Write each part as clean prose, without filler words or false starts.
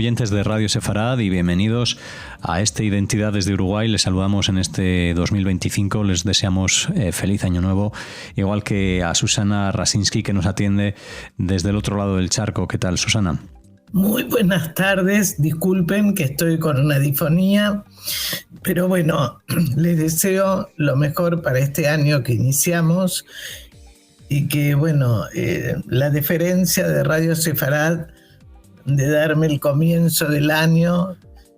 oyentes de Radio Sefarad y bienvenidos a este Identidades de Uruguay. Les saludamos en este 2025, les deseamos feliz año nuevo, igual que a Susana Rasinski, que nos atiende desde el otro lado del charco. ¿Qué tal, Susana? Muy buenas tardes, disculpen que estoy con una difonía, pero bueno, les deseo lo mejor para este año que iniciamos y que, bueno, la deferencia de Radio Sefarad de darme el comienzo del año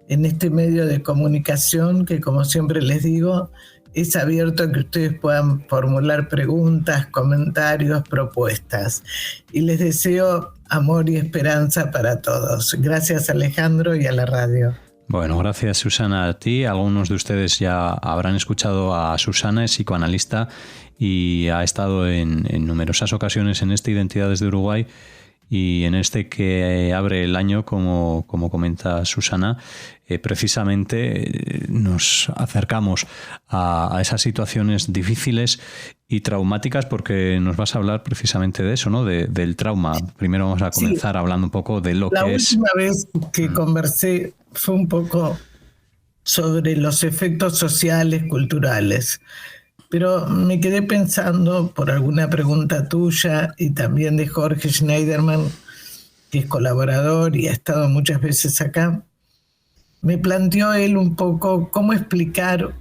en este medio de comunicación que, como siempre les digo, es abierto a que ustedes puedan formular preguntas, comentarios, propuestas. Y les deseo amor y esperanza para todos. Gracias, Alejandro, y a la radio. Bueno, gracias, Susana, a ti. Algunos de ustedes ya habrán escuchado a Susana, es psicoanalista y ha estado en numerosas ocasiones en este Identidades de Uruguay y en este que abre el año, como comenta Susana, precisamente nos acercamos a esas situaciones difíciles y traumáticas, porque nos vas a hablar precisamente de eso, ¿no? Del trauma. Primero vamos a comenzar hablando un poco de lo que es. La última vez que conversé fue un poco sobre los efectos sociales, culturales. Pero me quedé pensando por alguna pregunta tuya y también de Jorge Schneiderman, que es colaborador y ha estado muchas veces acá. Me planteó él un poco cómo explicar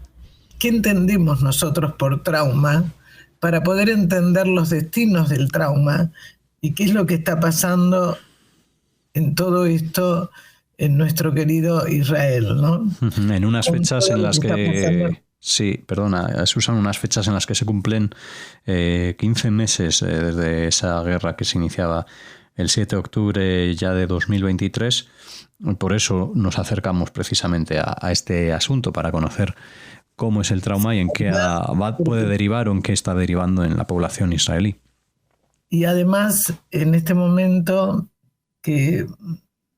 qué entendemos nosotros por trauma para poder entender los destinos del trauma y qué es lo que está pasando en todo esto en nuestro querido Israel, ¿no? En unas fechas en las que... Sí, perdona, se usan unas fechas en las que se cumplen 15 meses desde esa guerra que se iniciaba el 7 de octubre ya de 2023. Por eso nos acercamos precisamente a este asunto, para conocer cómo es el trauma y en qué puede derivar o en qué está derivando en la población israelí. Y además, en este momento, que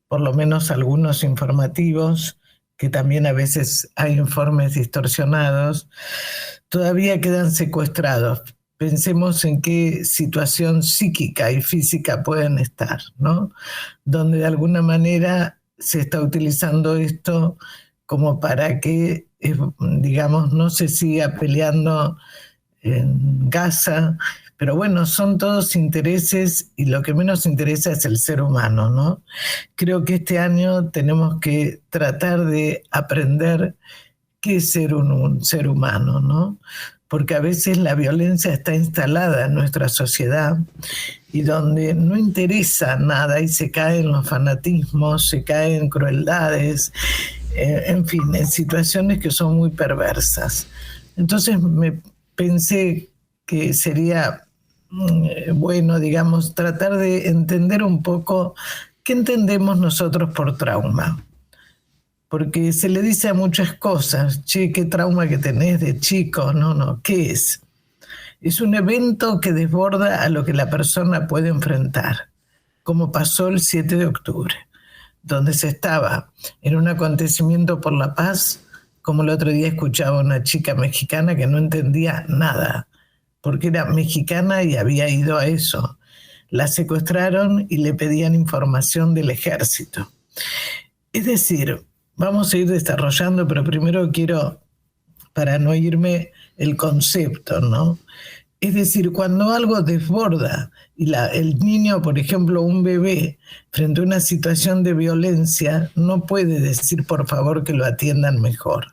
por lo menos algunos informativos, que también a veces hay informes distorsionados, todavía quedan secuestrados. Pensemos en qué situación psíquica y física pueden estar, ¿no? Donde de alguna manera se está utilizando esto como para que, digamos, no se siga peleando en Gaza. Pero bueno, son todos intereses y lo que menos interesa es el ser humano, ¿no? Creo que este año tenemos que tratar de aprender qué es ser un ser humano, ¿no? Porque a veces la violencia está instalada en nuestra sociedad y donde no interesa nada y se cae en los fanatismos, se cae en crueldades, en fin, en situaciones que son muy perversas. Entonces me pensé que sería bueno, digamos, tratar de entender un poco qué entendemos nosotros por trauma. Porque se le dice a muchas cosas, che, qué trauma que tenés de chico, no, ¿qué es? Es un evento que desborda a lo que la persona puede enfrentar, como pasó el 7 de octubre, donde se estaba en un acontecimiento por la paz, como el otro día escuchaba a una chica mexicana que no entendía nada, porque era mexicana y había ido a eso. La secuestraron y le pedían información del ejército. Es decir, vamos a ir desarrollando, pero primero quiero, para no irme, el concepto, ¿no? Es decir, cuando algo desborda y el niño, por ejemplo, un bebé, frente a una situación de violencia, no puede decir, por favor, que lo atiendan mejor.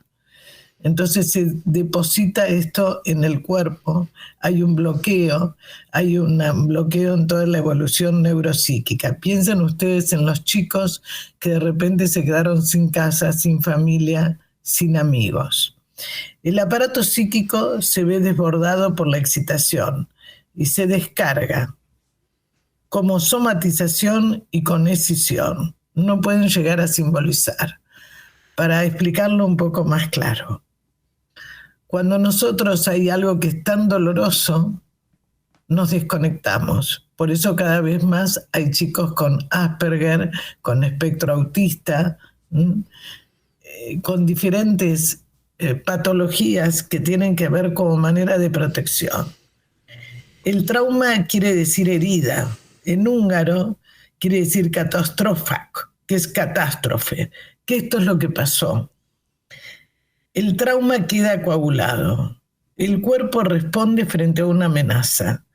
Entonces se deposita esto en el cuerpo, hay un bloqueo en toda la evolución neuropsíquica. Piensen ustedes en los chicos que de repente se quedaron sin casa, sin familia, sin amigos. El aparato psíquico se ve desbordado por la excitación y se descarga como somatización y con escisión. No pueden llegar a simbolizar. Para explicarlo un poco más claro, cuando nosotros hay algo que es tan doloroso, nos desconectamos. Por eso cada vez más hay chicos con Asperger, con espectro autista, con diferentes patologías que tienen que ver como manera de protección. El trauma quiere decir herida. En húngaro quiere decir catastrófico, que es catástrofe, que esto es lo que pasó. El trauma queda coagulado. El cuerpo responde frente a una amenaza.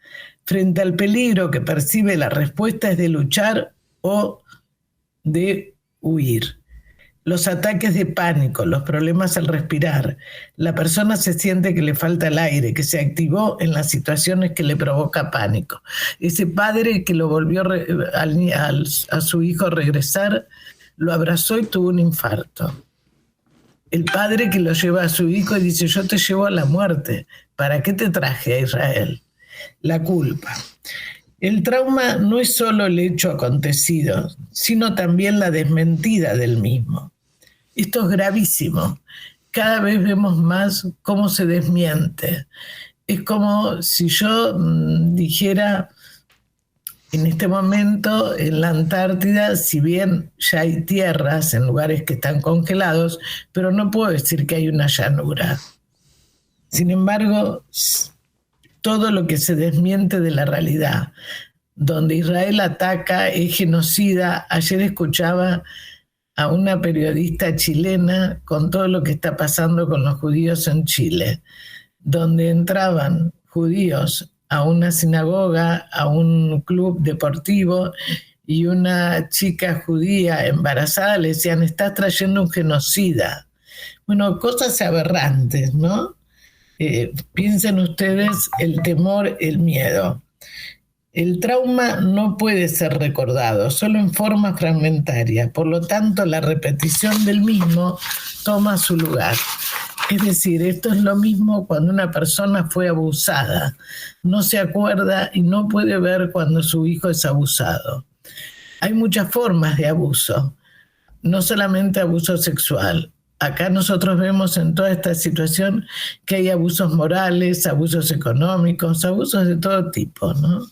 Frente al peligro que percibe, la respuesta es de luchar o de huir. Los ataques de pánico, los problemas al respirar, la persona se siente que le falta el aire, que se activó en las situaciones que le provoca pánico. Ese padre que lo volvió a su hijo regresar, lo abrazó y tuvo un infarto. El padre que lo lleva a su hijo y dice, yo te llevo a la muerte, ¿para qué te traje a Israel? La culpa. El trauma no es solo el hecho acontecido, sino también la desmentida del mismo. Esto es gravísimo. Cada vez vemos más cómo se desmiente. Es como si yo dijera, en este momento en la Antártida, si bien ya hay tierras en lugares que están congelados, pero no puedo decir que hay una llanura. Sin embargo, todo lo que se desmiente de la realidad, donde Israel ataca, es genocida. Ayer escuchaba a una periodista chilena con todo lo que está pasando con los judíos en Chile, donde entraban judíos a una sinagoga, a un club deportivo, y una chica judía embarazada le decían, estás trayendo un genocida. Bueno, cosas aberrantes, ¿no? Piensen ustedes el temor, el miedo. El trauma no puede ser recordado, solo en forma fragmentaria. Por lo tanto, la repetición del mismo toma su lugar. Es decir, esto es lo mismo cuando una persona fue abusada. No se acuerda y no puede ver cuando su hijo es abusado. Hay muchas formas de abuso, no solamente abuso sexual. Acá nosotros vemos en toda esta situación que hay abusos morales, abusos económicos, abusos de todo tipo, ¿no?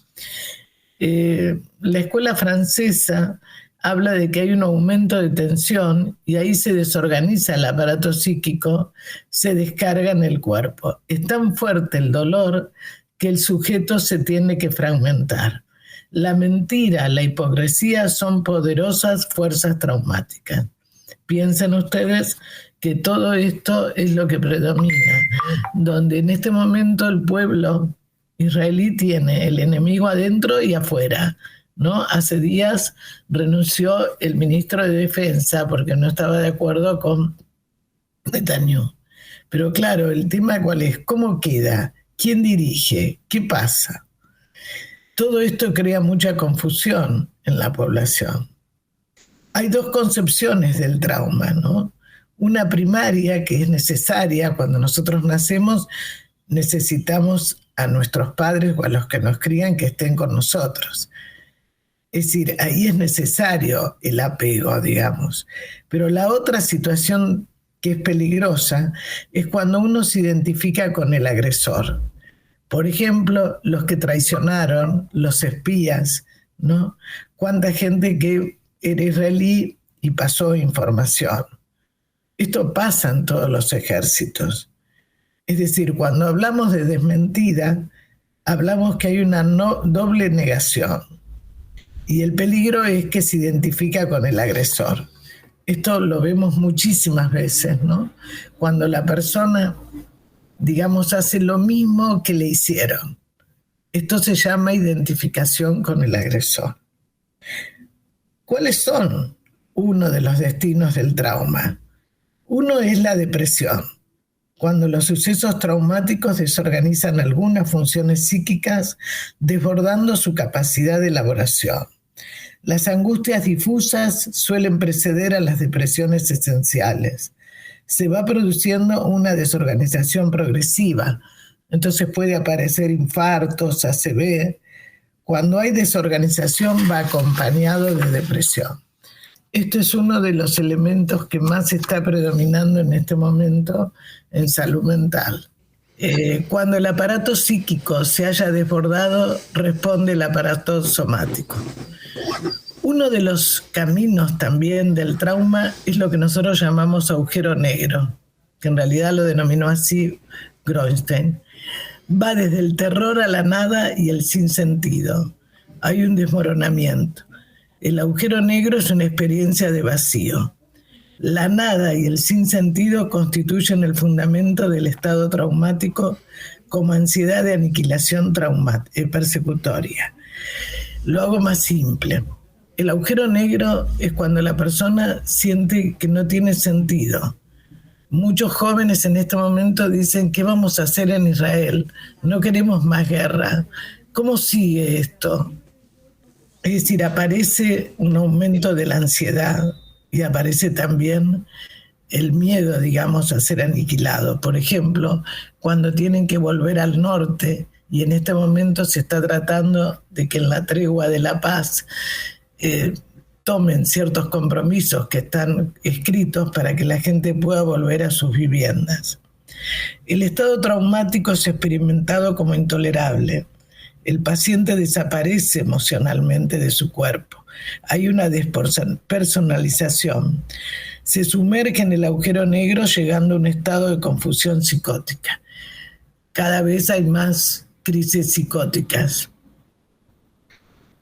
La escuela francesa habla de que hay un aumento de tensión y ahí se desorganiza el aparato psíquico, se descarga en el cuerpo. Es tan fuerte el dolor que el sujeto se tiene que fragmentar. La mentira, la hipocresía son poderosas fuerzas traumáticas. Piensen ustedes que todo esto es lo que predomina, donde en este momento el pueblo israelí tiene el enemigo adentro y afuera, ¿no? Hace días renunció el ministro de Defensa porque no estaba de acuerdo con Netanyahu. Pero claro, el tema ¿cuál es? ¿Cómo queda? ¿Quién dirige? ¿Qué pasa? Todo esto crea mucha confusión en la población. Hay dos concepciones del trauma, ¿no? Una primaria, que es necesaria. Cuando nosotros nacemos, necesitamos a nuestros padres o a los que nos crían que estén con nosotros. Es decir, ahí es necesario el apego, digamos. Pero la otra situación que es peligrosa es cuando uno se identifica con el agresor. Por ejemplo, los que traicionaron, los espías, ¿no? Cuánta gente que era israelí y pasó información. Esto pasa en todos los ejércitos. Es decir, cuando hablamos de desmentida, hablamos que hay una doble negación. Y el peligro es que se identifica con el agresor. Esto lo vemos muchísimas veces, ¿no? Cuando la persona, digamos, hace lo mismo que le hicieron. Esto se llama identificación con el agresor. ¿Cuáles son uno de los destinos del trauma? Uno es la depresión, cuando los sucesos traumáticos desorganizan algunas funciones psíquicas, desbordando su capacidad de elaboración. Las angustias difusas suelen preceder a las depresiones esenciales. Se va produciendo una desorganización progresiva, entonces puede aparecer infartos, ACV. Cuando hay desorganización va acompañado de depresión. Esto es uno de los elementos que más está predominando en este momento en salud mental. Cuando el aparato psíquico se haya desbordado, responde el aparato somático. Uno de los caminos también del trauma es lo que nosotros llamamos agujero negro, que en realidad lo denominó así Groenstein. Va desde el terror a la nada y el sinsentido. Hay un desmoronamiento. El agujero negro es una experiencia de vacío. La nada y el sinsentido constituyen el fundamento del estado traumático como ansiedad de aniquilación persecutoria. Lo hago más simple. El agujero negro es cuando la persona siente que no tiene sentido. Muchos jóvenes en este momento dicen: ¿qué vamos a hacer en Israel? No queremos más guerra. ¿Cómo sigue esto? Es decir, aparece un aumento de la ansiedad y aparece también el miedo, digamos, a ser aniquilado. Por ejemplo, cuando tienen que volver al norte y en este momento se está tratando de que en la tregua de la paz tomen ciertos compromisos que están escritos para que la gente pueda volver a sus viviendas. El estado traumático es experimentado como intolerable. El paciente desaparece emocionalmente de su cuerpo. Hay una despersonalización. Se sumerge en el agujero negro llegando a un estado de confusión psicótica. Cada vez hay más crisis psicóticas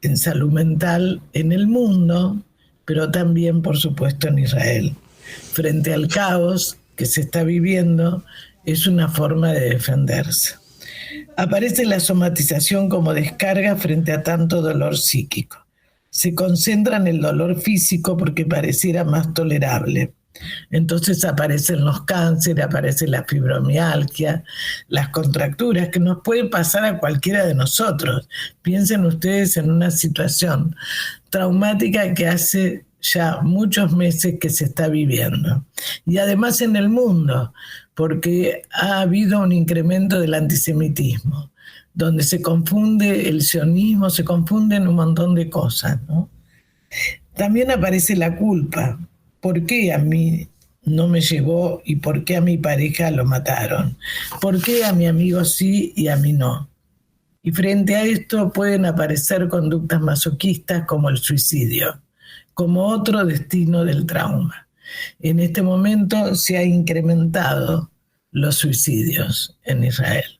en salud mental en el mundo, pero también, por supuesto, en Israel. Frente al caos que se está viviendo, es una forma de defenderse. Aparece la somatización como descarga frente a tanto dolor psíquico. Se concentra en el dolor físico porque pareciera más tolerable. Entonces aparecen los cánceres, aparece la fibromialgia, las contracturas, que nos puede pasar a cualquiera de nosotros. Piensen ustedes en una situación traumática que hace ya muchos meses que se está viviendo. Y además en el mundo, porque ha habido un incremento del antisemitismo, donde se confunde el sionismo, se confunden un montón de cosas, ¿no? También aparece la culpa. ¿Por qué a mí no me llegó y por qué a mi pareja lo mataron? ¿Por qué a mi amigo sí y a mí no? Y frente a esto pueden aparecer conductas masoquistas como el suicidio, como otro destino del trauma. En este momento se han incrementado los suicidios en Israel,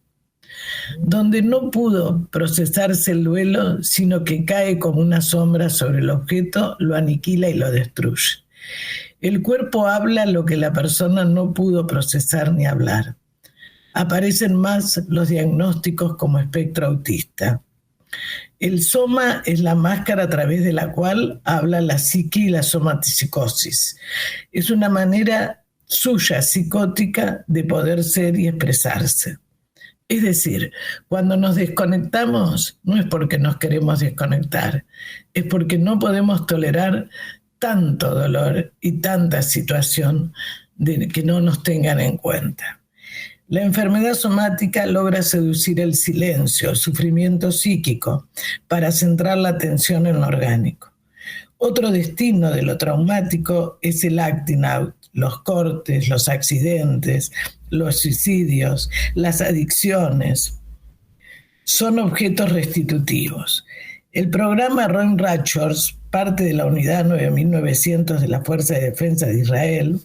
donde no pudo procesarse el duelo, sino que cae como una sombra sobre el objeto, lo aniquila y lo destruye. El cuerpo habla lo que la persona no pudo procesar ni hablar. Aparecen más los diagnósticos como espectro autista. El soma es la máscara a través de la cual habla la psique y la somatipsicosis. Es una manera suya, psicótica, de poder ser y expresarse. Es decir, cuando nos desconectamos, no es porque nos queremos desconectar, es porque no podemos tolerar tanto dolor y tanta situación de que no nos tengan en cuenta. La enfermedad somática logra seducir el silencio, el sufrimiento psíquico, para centrar la atención en lo orgánico. Otro destino de lo traumático es el acting out, los cortes, los accidentes, los suicidios, las adicciones. Son objetos restitutivos. El programa Ron Ratchors, parte de la Unidad 9900 de la Fuerza de Defensa de Israel,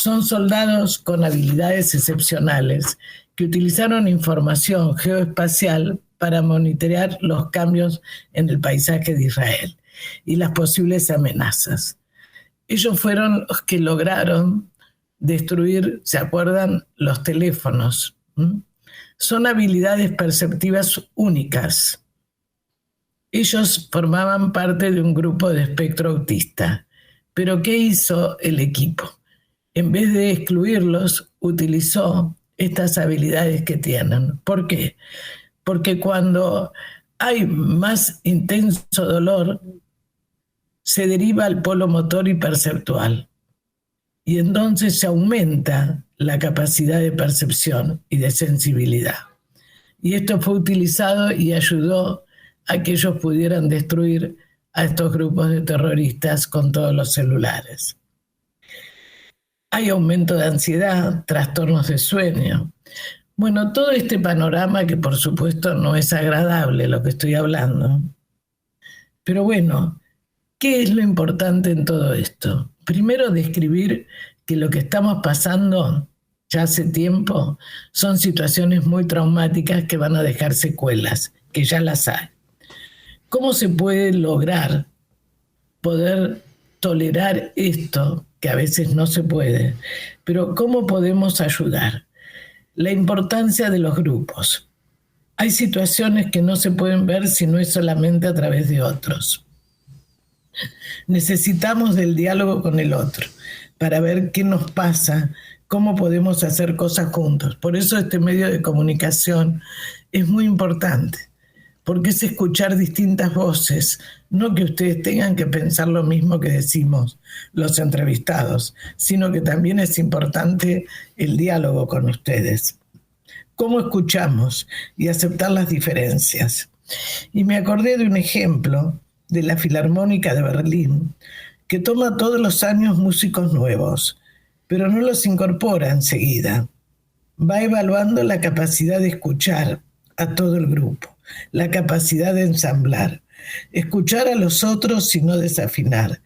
son soldados con habilidades excepcionales que utilizaron información geoespacial para monitorear los cambios en el paisaje de Israel y las posibles amenazas. Ellos fueron los que lograron destruir, ¿se acuerdan?, los teléfonos. Son habilidades perceptivas únicas. Ellos formaban parte de un grupo de espectro autista. Pero ¿qué hizo el equipo? En vez de excluirlos, utilizó estas habilidades que tienen. ¿Por qué? Porque cuando hay más intenso dolor, se deriva al polo motor y perceptual. Y entonces se aumenta la capacidad de percepción y de sensibilidad. Y esto fue utilizado y ayudó a que ellos pudieran destruir a estos grupos de terroristas con todos los celulares. Hay aumento de ansiedad, trastornos de sueño. Bueno, todo este panorama que por supuesto no es agradable lo que estoy hablando. Pero bueno, ¿qué es lo importante en todo esto? Primero, describir que lo que estamos pasando ya hace tiempo son situaciones muy traumáticas que van a dejar secuelas, que ya las hay. ¿Cómo se puede lograr poder tolerar esto, que a veces no se puede, pero ¿cómo podemos ayudar? La importancia de los grupos. Hay situaciones que no se pueden ver si no es solamente a través de otros. Necesitamos del diálogo con el otro para ver qué nos pasa, cómo podemos hacer cosas juntos. Por eso este medio de comunicación es muy importante, porque es escuchar distintas voces, no que ustedes tengan que pensar lo mismo que decimos los entrevistados, sino que también es importante el diálogo con ustedes. ¿Cómo escuchamos y aceptar las diferencias? Y me acordé de un ejemplo de la Filarmónica de Berlín, que toma todos los años músicos nuevos, pero no los incorpora enseguida. Va evaluando la capacidad de escuchar a todo el grupo, la capacidad de ensamblar, escuchar a los otros y no desafinar.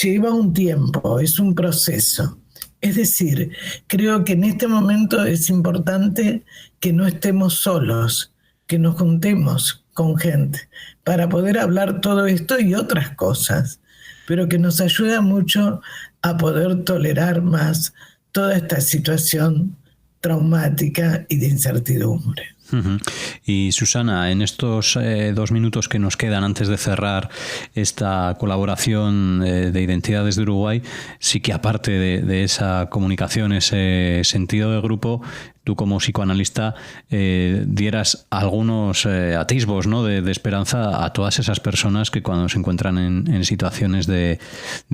Lleva un tiempo, es un proceso. Es decir, creo que en este momento es importante que no estemos solos, que nos juntemos con gente para poder hablar todo esto y otras cosas, pero que nos ayuda mucho a poder tolerar más toda esta situación traumática y de incertidumbre. Uh-huh. Y Susana, en estos 2 minutos que nos quedan antes de cerrar esta colaboración de Identidades de Uruguay, sí que aparte de esa comunicación, ese sentido de grupo, tú como psicoanalista dieras algunos atisbos, ¿no?, de esperanza a todas esas personas que cuando se encuentran en situaciones de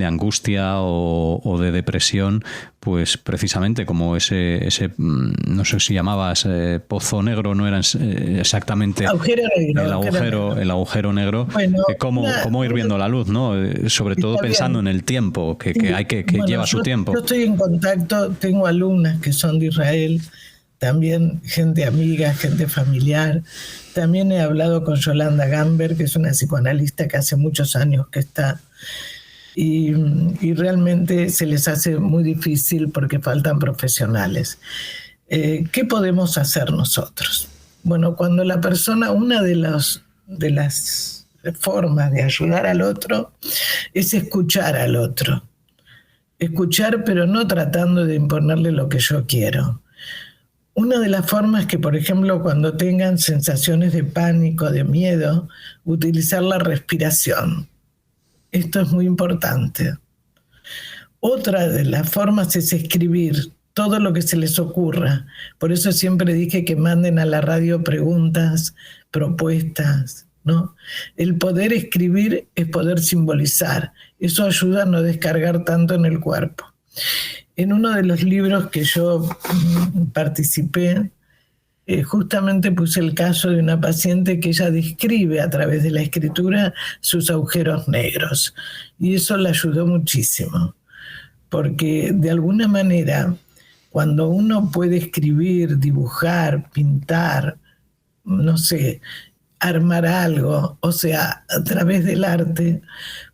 angustia o de depresión, pues precisamente como ese no sé si llamabas pozo negro, no era exactamente el agujero negro, bueno, cómo ir viendo la luz, ¿no? Sobre todo pensando bien en el tiempo, que lleva su tiempo. Yo estoy en contacto, tengo alumnas que son de Israel, también gente amiga, gente familiar. También he hablado con Yolanda Gamber, que es una psicoanalista que hace muchos años que está, y realmente se les hace muy difícil porque faltan profesionales. ¿Qué podemos hacer nosotros? Bueno, cuando la persona, una de las formas de ayudar al otro es escuchar al otro. Escuchar, pero no tratando de imponerle lo que yo quiero. Una de las formas que, por ejemplo, cuando tengan sensaciones de pánico, de miedo, utilizar la respiración. Esto es muy importante. Otra de las formas es escribir todo lo que se les ocurra. Por eso siempre dije que manden a la radio preguntas, propuestas, ¿no? El poder escribir es poder simbolizar. Eso ayuda a no descargar tanto en el cuerpo. En uno de los libros que yo participé, justamente puse el caso de una paciente que ella describe a través de la escritura sus agujeros negros. Y eso le ayudó muchísimo, porque de alguna manera, cuando uno puede escribir, dibujar, pintar, no sé, armar algo, o sea, a través del arte,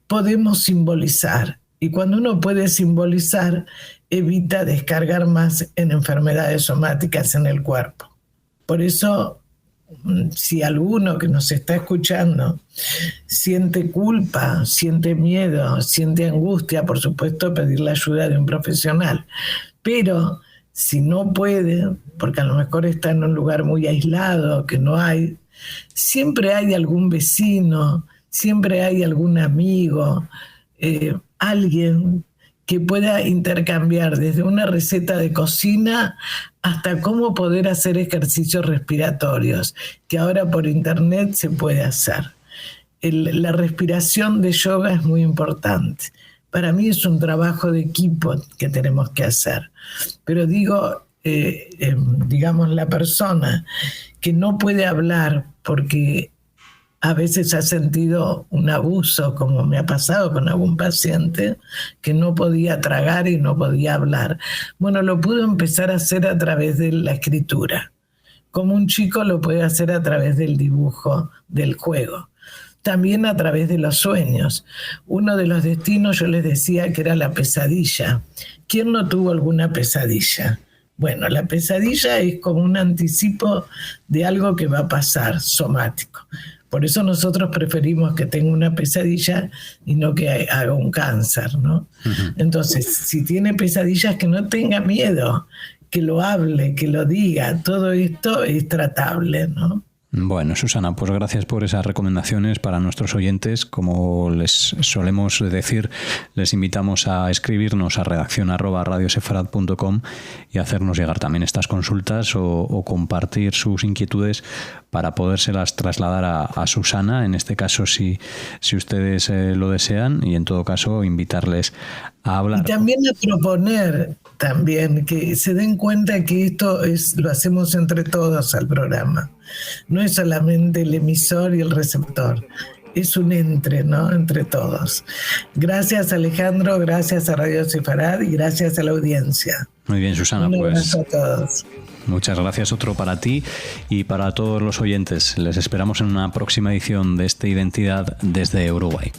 podemos simbolizar. Y cuando uno puede simbolizar, evita descargar más en enfermedades somáticas en el cuerpo. Por eso, si alguno que nos está escuchando siente culpa, siente miedo, siente angustia, por supuesto, pedir la ayuda de un profesional. Pero si no puede, porque a lo mejor está en un lugar muy aislado, que no hay, siempre hay algún vecino, siempre hay algún amigo, alguien que pueda intercambiar desde una receta de cocina hasta cómo poder hacer ejercicios respiratorios, que ahora por internet se puede hacer. La respiración de yoga es muy importante. Para mí es un trabajo de equipo que tenemos que hacer. Pero digo, digamos, la persona que no puede hablar porque a veces ha sentido un abuso, como me ha pasado con algún paciente, que no podía tragar y no podía hablar. Bueno, lo pudo empezar a hacer a través de la escritura, como un chico lo puede hacer a través del dibujo, del juego. También a través de los sueños. Uno de los destinos yo les decía que era la pesadilla. ¿Quién no tuvo alguna pesadilla? Bueno, la pesadilla es como un anticipo de algo que va a pasar, somático. Por eso nosotros preferimos que tenga una pesadilla y no que haga un cáncer, ¿no? Uh-huh. Entonces, si tiene pesadillas, que no tenga miedo, que lo hable, que lo diga. Todo esto es tratable, ¿no? Bueno, Susana, pues gracias por esas recomendaciones para nuestros oyentes. Como les solemos decir, les invitamos a escribirnos a redaccion@radiosefarad.com y hacernos llegar también estas consultas o compartir sus inquietudes para podérselas trasladar a Susana, en este caso si ustedes lo desean, y en todo caso invitarles a hablar. Y también a proponer también que se den cuenta que esto lo hacemos entre todos al programa. No es solamente el emisor y el receptor, es un ¿no? Entre todos. Gracias, Alejandro, gracias a Radio Sefarad y gracias a la audiencia. Muy bien, Susana, un abrazo a todos. Muchas gracias, otro para ti y para todos los oyentes. Les esperamos en una próxima edición de Identidad desde Uruguay.